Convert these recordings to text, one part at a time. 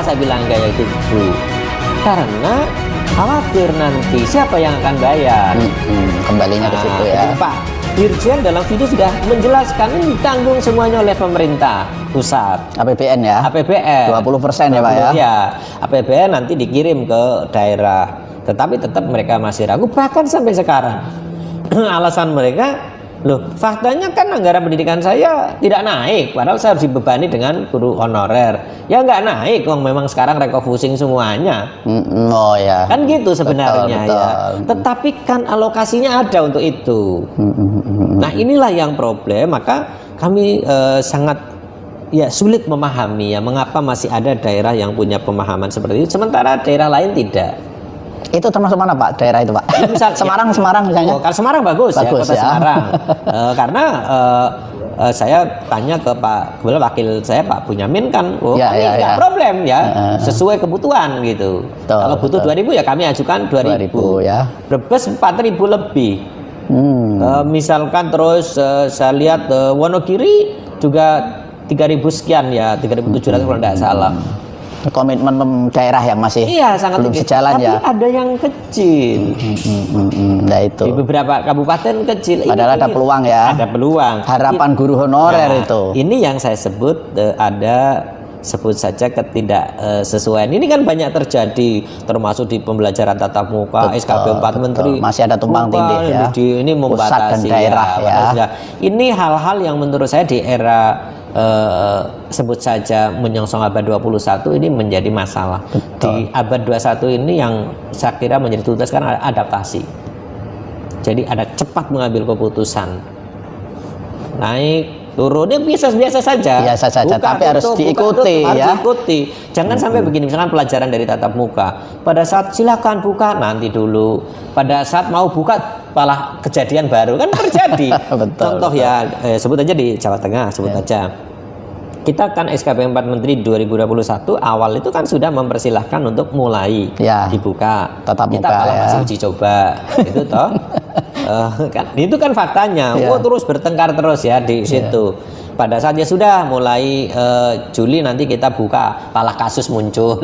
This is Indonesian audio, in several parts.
saya bilang gaya hidup? Karena khawatir nanti siapa yang akan bayar. Kembalinya ke situ ya. Pak Dirjen dalam video sudah menjelaskan ini ditanggung semuanya oleh pemerintah pusat. APBN ya. APBN 20% ya Pak ya. Ya, APBN nanti dikirim ke daerah. Tetapi tetap mereka masih ragu, bahkan sampai sekarang. Alasan mereka, loh, faktanya kan anggaran pendidikan saya tidak naik, padahal saya harus dibebani dengan guru honorer. Ya nggak naik, memang sekarang refocusing semuanya. Oh ya. Kan gitu sebenarnya betul. ya. Tetapi kan alokasinya ada untuk itu. Nah inilah yang problem. Maka kami sangat sulit memahami ya mengapa masih ada daerah yang punya pemahaman seperti itu, sementara daerah lain tidak. Itu termasuk mana Pak daerah itu Pak? Misal Semarang misalnya. Kalau Semarang bagus ya, kota Semarang. Karena saya tanya ke kebetulan wakil saya Pak Bunyamin kan, ini nggak problem ya, sesuai kebutuhan gitu. Kalau butuh 2.000 ya kami ajukan 2.000 ya. Brebes 4.000 lebih. Misalkan terus saya lihat Wonogiri juga 3.000 sekian ya, 3.700 kalau tidak salah. Komitmen daerah yang masih sangat belum tinggi. sejalan. Tapi ya. Ada yang kecil. Nah itu. Di beberapa kabupaten kecil. Padahal ada peluang ya. Ada peluang. Harapan guru honorer itu. Ini yang saya sebut sebut saja ketidaksesuaian. Ini kan banyak terjadi, termasuk di pembelajaran tatap muka, SKB 4 Menteri. Masih ada tumpang tindih ya. Ini membatasi pusat dan daerah ya. Ini hal-hal yang menurut saya di era sebut saja menyongsong abad 21 ini menjadi masalah. Di abad 21 ini yang saya kira menjadi tugas kan adaptasi. Jadi ada cepat mengambil keputusan. Naik, turunnya biasa-biasa saja. Biasa saja, tapi harus diikuti ya. Diikuti. Jangan sampai begini, misalkan pelajaran dari tatap muka. Pada saat silakan buka, nanti dulu. Pada saat mau buka malah kejadian baru kan terjadi. Contoh ya, sebut aja di Jawa Tengah, sebut aja. Kita kan SKB 4 Menteri 2021 awal itu kan sudah mempersilahkan untuk mulai dibuka. Tatap muka. Kita malah masih uji coba, itu toh. Kan itu kan faktanya. Terus bertengkar terus ya di situ. Pada saat ya sudah mulai Juli nanti kita buka, malah kasus muncul.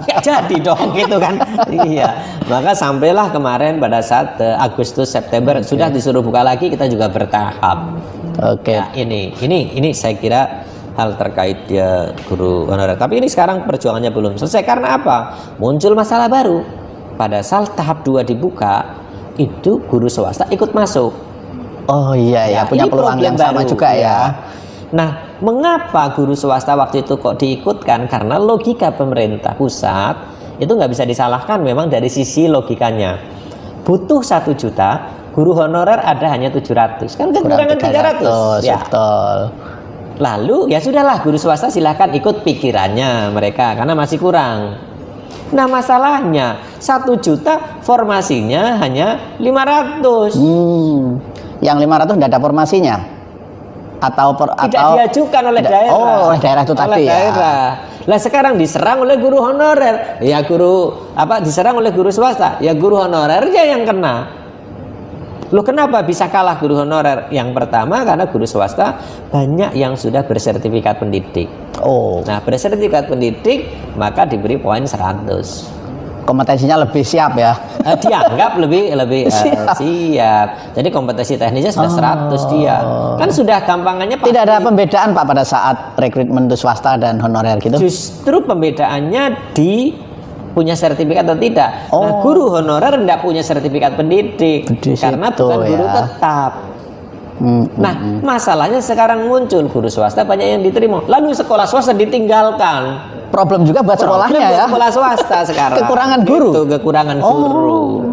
Nggak jadi dong gitu kan. Iya. Maka sampailah kemarin pada saat Agustus September sudah disuruh buka lagi, kita juga bertahap. Ya, ini saya kira hal terkait guru honorer. Tapi ini sekarang perjuangannya belum selesai karena apa? Muncul masalah baru. Pada saat tahap 2 dibuka, itu guru swasta ikut masuk. Oh iya punya peluang yang sama juga ya. Nah, mengapa guru swasta waktu itu kok diikutkan? Karena logika pemerintah pusat itu nggak bisa disalahkan memang dari sisi logikanya. Butuh 1 juta, guru honorer ada hanya 700. Kan kekurangan 300. Ya. Betul. Lalu ya sudahlah guru swasta silahkan ikut pikirannya mereka karena masih kurang. Nah masalahnya 1 juta formasinya hanya 500. Yang 500 tidak ada formasinya atau diajukan oleh daerah. Oleh daerah itu tadi ya. Lah sekarang diserang oleh guru honorer. Ya diserang oleh guru swasta. Ya guru honorernya yang kena. Loh kenapa bisa kalah guru honorer? Yang pertama karena guru swasta banyak yang sudah bersertifikat pendidik. Nah, bersertifikat pendidik maka diberi poin 100. Kompetensinya lebih siap ya. Dianggap lebih siap. Jadi kompetensi teknisnya sudah 100 dia. Kan sudah gampangannya Pak. Tidak ada pembedaan Pak pada saat rekrutmen untuk swasta dan honorer gitu. Justru pembedaannya di punya sertifikat atau tidak. Nah, guru honorer tidak punya sertifikat pendidik karena bukan guru tetap. Nah, masalahnya sekarang muncul guru swasta banyak yang diterima. Lalu sekolah swasta ditinggalkan. Problem juga buat sekolahnya ya. Sekolah swasta sekarang. Kekurangan guru. Kekurangan guru.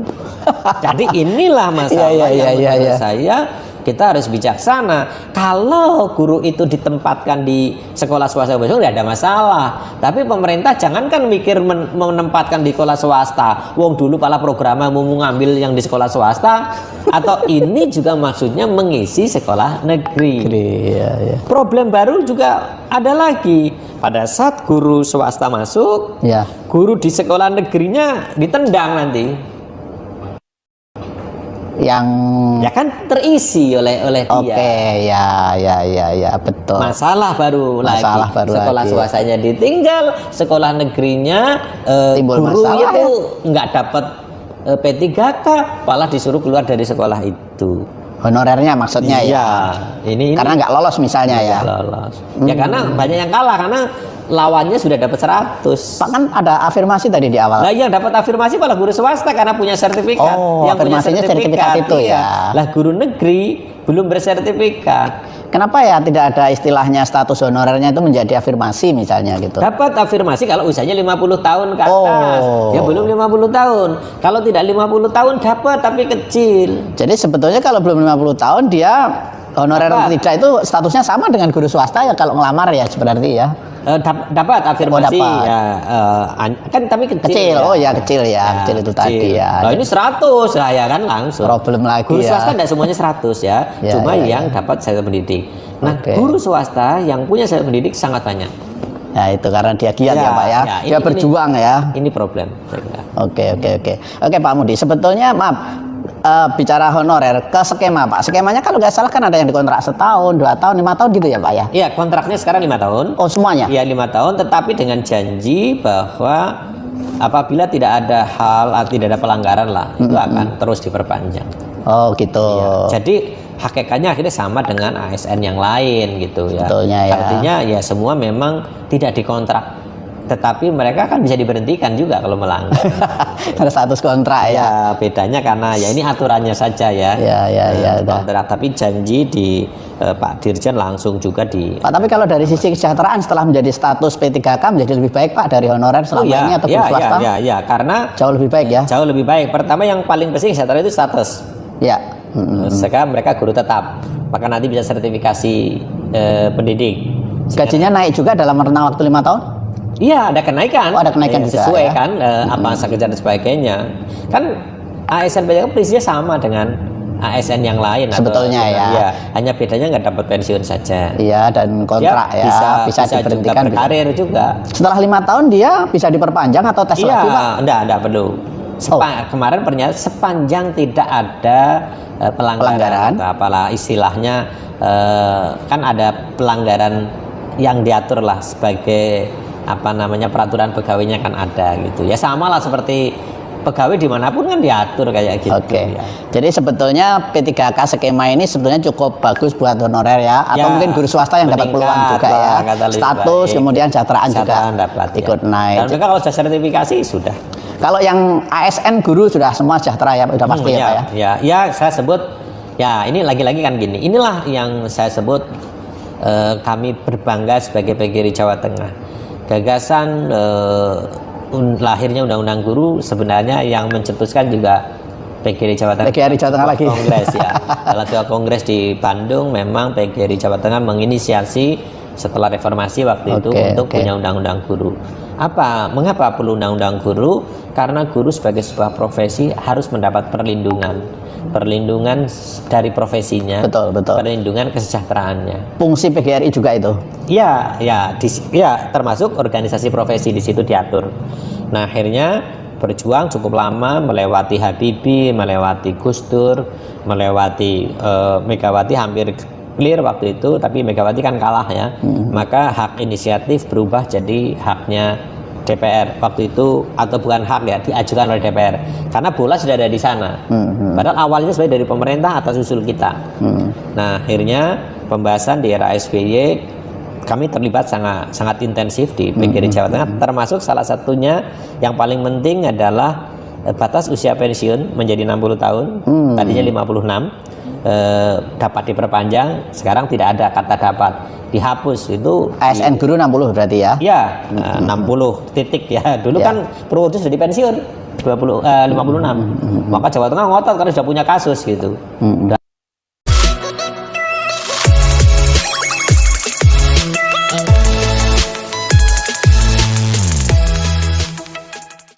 Jadi inilah masalah yang menurut saya kita harus bijaksana. Kalau guru itu ditempatkan di sekolah swasta tidak ada masalah. Tapi pemerintah jangankan mikir menempatkan di sekolah swasta. Wong dulu pala programnya mau ngambil yang di sekolah swasta. Atau ini juga maksudnya mengisi sekolah negeri. Problem baru juga ada lagi. Pada saat guru swasta masuk, guru di sekolah negerinya ditendang nanti. yang Ya kan terisi oleh oke, dia. ya, betul. Masalah baru Masalah lagi. baru Sekolah lagi. swastanya ditinggal, sekolah negerinya Timbul guru masalah, itu nggak dapat P3K, malah disuruh keluar dari sekolah itu. Honorernya maksudnya ya. Iya, ini Karena nggak lolos misalnya ya. nggak lolos. Ya karena banyak yang kalah karena lawannya sudah dapat 100. Pak, kan ada afirmasi tadi di awal. Lah yang dapat afirmasi malah guru swasta karena punya sertifikat. Oh, yang punya afirmasinya sertifikat itu ya. Lah guru negeri belum bersertifikat. Kenapa ya tidak ada istilahnya status honorernya itu menjadi afirmasi misalnya gitu? Dapat afirmasi kalau usianya 50 tahun ke atas. Oh. Ya belum 50 tahun. Kalau tidak 50 tahun dapat tapi kecil. Jadi sebetulnya kalau belum 50 tahun dia honorer atau tidak itu statusnya sama dengan guru swasta ya kalau ngelamar ya berarti ya. Dapat afirmasi dapat. ya kan tapi kecil. Kecil. Oh ya kecil ya, kecil itu tadi ya. Nah, ini 100 lah ya kan langsung. Problem lagi Guru ya. swasta tidak semuanya 100 ya, Ya, cuma ya, yang dapat saya pendidik. Nah, Oke. guru swasta yang punya saya pendidik sangat banyak. Ya itu karena dia giat ya, Pak ya. Dia berjuang ya. Ini problem saya kira. Oke Pak Mudi. Sebetulnya maaf bicara honorer ke skema Pak. Skemanya kalau nggak salah kan ada yang dikontrak setahun, 2 tahun, 5 tahun gitu ya Pak ya. Iya, kontraknya sekarang 5 tahun. Oh semuanya. Iya 5 tahun, tetapi dengan janji bahwa apabila tidak ada tidak ada pelanggaran lah, itu akan terus diperpanjang. Oh gitu. Iya. Jadi hakikatnya akhirnya sama dengan ASN yang lain gitu ya. Betulnya ya. Artinya ya semua memang tidak dikontrak, tetapi mereka kan bisa diberhentikan juga kalau melanggar. Ada status kontrak ya. Ya bedanya karena ya ini aturannya saja ya. Ya. Kontrak, tapi janji di Pak Dirjen langsung juga di. Pak, tapi kalau dari sisi kesejahteraan setelah menjadi status P3K menjadi lebih baik Pak dari honorer selama ini atau guru swasta? Ya, karena Jauh lebih baik ya. jauh lebih baik. Pertama yang paling penting kesejahteraan itu status. Ya. Sekarang mereka guru tetap, maka nanti bisa sertifikasi pendidik. Gajinya naik juga dalam rentang waktu 5 tahun? Iya, ada kenaikan. Oh, ada kenaikan juga, sesuai ya? kan apa kerja dan sebagainya. Kan ASN PJK prinsipnya sama dengan ASN yang lain. Sebetulnya ya. Iya, hanya bedanya nggak dapat pensiun saja. Iya, dan kontrak Dia ya bisa juga diberhentikan. berkarir juga. Setelah 5 tahun dia bisa diperpanjang atau tes Iya, lagi Pak? enggak perlu. Kemarin pernyataan sepanjang tidak ada pelanggaran atau apalah istilahnya kan ada pelanggaran yang diatur lah sebagai apa namanya peraturan pegawainya kan ada gitu ya, sama lah seperti pegawai dimanapun kan diatur kayak gitu. Oke. Ya. Jadi sebetulnya P3K skema ini sebetulnya cukup bagus buat honorer ya, atau Ya, mungkin guru swasta yang dapat peluang juga ya. lah, kata lebih Status baik. kemudian kesejahteraan juga dapat, ikut ya. naik. Dan mereka kalau sudah sertifikasi sudah. Kalau yang ASN guru sudah semua sejahtera ya, udah pasti ya Pak ya. Ya, saya sebut ya ini lagi-lagi kan gini. Inilah yang saya sebut kami berbangga sebagai PGRI Jawa Tengah. Gagasan lahirnya Undang-Undang Guru sebenarnya yang mencetuskan juga PGRI Jawa Tengah. PGRI Jawa Tengah lagi. Kongres ya. Dalam sebuah kongres di Bandung memang PGRI Jawa Tengah menginisiasi setelah reformasi waktu itu untuk punya Undang-Undang Guru. Mengapa perlu Undang-Undang Guru? Karena guru sebagai sebuah profesi harus mendapat perlindungan dari profesinya, Betul. perlindungan kesejahteraannya. Fungsi PGRI juga itu. Ya, termasuk organisasi profesi di situ diatur. Nah, akhirnya berjuang cukup lama melewati Habibie, melewati Gus Dur, melewati Megawati hampir clear waktu itu, tapi Megawati kan kalah ya. Maka hak inisiatif berubah jadi haknya DPR waktu itu, atau bukan hak ya, diajukan oleh DPR karena bola sudah ada di sana. Padahal awalnya sebenarnya dari pemerintah atas usul kita. Nah, akhirnya pembahasan di era SBY kami terlibat sangat intensif di PGRI Jawa Tengah, termasuk salah satunya yang paling penting adalah batas usia pensiun menjadi 60 tahun, tadinya 56, dapat diperpanjang, sekarang tidak ada kata dapat, dihapus. Itu ASN guru 60 berarti ya? Ya, 60 titik ya. Dulu kan Purworejo sudah di pensiun 56. Maka Jawa Tengah ngotot karena sudah punya kasus gitu.